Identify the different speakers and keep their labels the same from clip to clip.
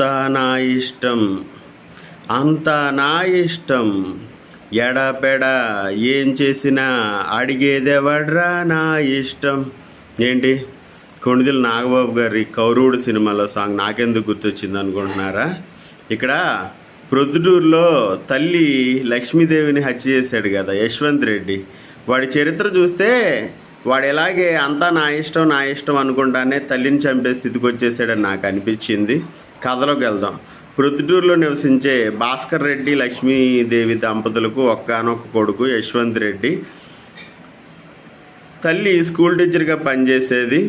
Speaker 1: అంతా నా ఇష్టం, అంతా నా ఇష్టం, ఎడపెడ ఏం చేసినా అడిగేదెవడ్రా నా ఇష్టం. ఏంటి కొణిదెల నాగబాబు గారి కౌరవుడు సినిమాలో సాంగ్ నాకెందుకు గుర్తొచ్చింది అనుకుంటున్నారా? ఇక్కడ ప్రొద్దుటూరులో తల్లి లక్ష్మీదేవిని హత్య చేశాడు కదా యశ్వంత్ రెడ్డి. వాడి చరిత్ర చూస్తే వాడు ఎలాగే అంతా నా ఇష్టం అనుకుంటానే తల్లిని చంపే స్థితికి వచ్చేసాడని నాకు అనిపించింది. కథలోకి వెళ్దాం. ప్రొద్దుటూరులో నివసించే భాస్కర్ రెడ్డి లక్ష్మీదేవి దంపతులకు ఒక్కనొక్క కొడుకు యశ్వంత్ రెడ్డి. తల్లి స్కూల్ టీచర్గా పనిచేసేది.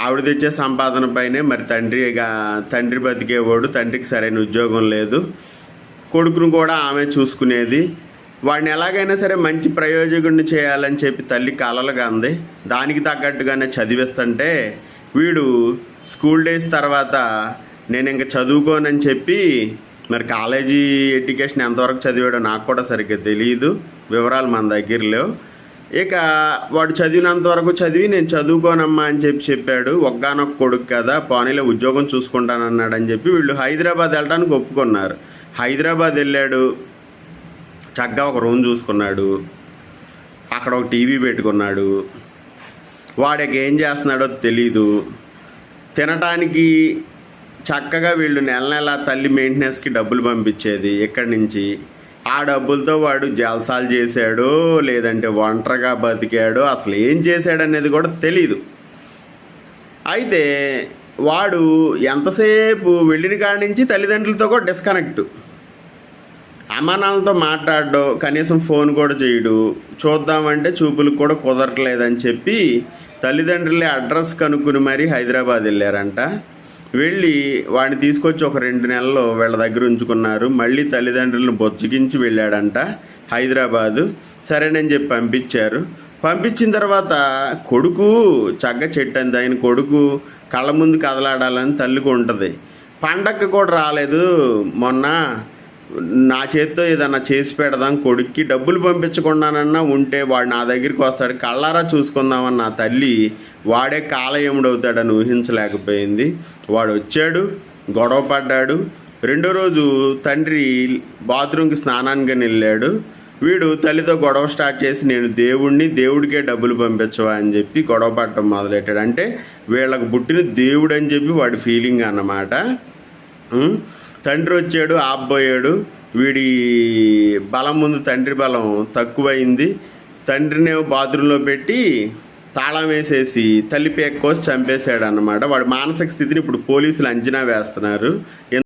Speaker 1: ఆవిడ తెచ్చే సంపాదన పైనే మరి తండ్రి బతికేవాడు. తండ్రికి సరైన ఉద్యోగం లేదు. కొడుకును కూడా ఆమె చూసుకునేది. వాడిని ఎలాగైనా సరే మంచి ప్రయోజకుడిని చేయాలని చెప్పి తల్లి కలలుగా అంది. దానికి తగ్గట్టుగానే చదివిస్తుంటే వీడు స్కూల్ డేస్ తర్వాత నేను ఇంకా చదువుకోనని చెప్పి మరి కాలేజీ ఎడ్యుకేషన్ ఎంతవరకు చదివాడో నాకు కూడా సరిగ్గా తెలియదు, వివరాలు మన దగ్గర లేవు. ఇక వాడు చదివినంతవరకు చదివి నేను చదువుకోనమ్మా అని చెప్పాడు. ఒక్కనొక్క కొడుకు కదా, పోనీలో ఉద్యోగం చూసుకుంటానన్నాడని చెప్పి వీళ్ళు హైదరాబాద్ వెళ్ళడానికి ఒప్పుకున్నారు. హైదరాబాద్ వెళ్ళాడు. చక్కగా ఒక రూమ్ చూసుకున్నాడు. అక్కడ ఒక టీవీ పెట్టుకున్నాడు. వాడికి ఏం చేస్తున్నాడో తెలీదు. తినటానికి చక్కగా వీళ్ళు నెల తల్లి మెయింటెనెన్స్కి డబ్బులు పంపించేది ఇక్కడి నుంచి. ఆ డబ్బులతో వాడు జల్సాలు చేశాడో లేదంటే ఒంటరిగా బతికాడో అసలు ఏం చేశాడనేది కూడా తెలీదు. అయితే వాడు ఎంతసేపు వెళ్ళిన కాడి నుంచి తల్లిదండ్రులతో కూడా డిస్కనెక్ట్. అమ్మానాన్నతో మాట్లాడడు, కనీసం ఫోన్ కూడా చేయడు. చూద్దామంటే చూపులకు కూడా కుదరట్లేదని చెప్పి తల్లిదండ్రులే అడ్రస్ కనుక్కుని మరీ హైదరాబాద్ వెళ్ళారంట. వెళ్ళి వాడిని తీసుకొచ్చి ఒక 2 నెలలు వీళ్ళ దగ్గర ఉంచుకున్నారు. మళ్ళీ తల్లిదండ్రులను బొచ్చగించి వెళ్ళాడంట హైదరాబాదు. సరేనని చెప్పి పంపించారు. పంపించిన తర్వాత కొడుకు చెట్టు అంది. ఆయన కొడుకు కళ్ళ ముందు కదలాడాలని తల్లికి ఉంటుంది. పండగకి కూడా రాలేదు. మొన్న నా చేతితో ఏదన్నా చేసి పెడదాం, కొడుక్కి డబ్బులు పంపించకుండానన్నా ఉంటే వాడు నా దగ్గరికి వస్తాడు, కళ్ళారా చూసుకుందామని నా తల్లి వాడే కాలయముడవుతాడని ఊహించలేకపోయింది. వాడు వచ్చాడు, గొడవ పడ్డాడు. 2వ రోజు తండ్రి బాత్రూమ్కి స్నానానికి వెళ్ళాడు. వీడు తల్లితో గొడవ స్టార్ట్ చేసి నేను దేవుడికే డబ్బులు పంపించవా అని చెప్పి గొడవ పడటం మొదలెట్టాడు. అంటే వీళ్ళకు పుట్టిన దేవుడు అని చెప్పి వాడి ఫీలింగ్ అన్నమాట. తండ్రి వచ్చాడు, ఆబ్బోయాడు. వీడి బలం ముందు తండ్రి బలం తక్కువైంది. తండ్రినేమో బాత్రూంలో పెట్టి తాళం వేసేసి తల్లి పేక్కోసి చంపేశాడు అన్నమాట. వాడి మానసిక స్థితిని ఇప్పుడు పోలీసులు అంచనా వేస్తున్నారు.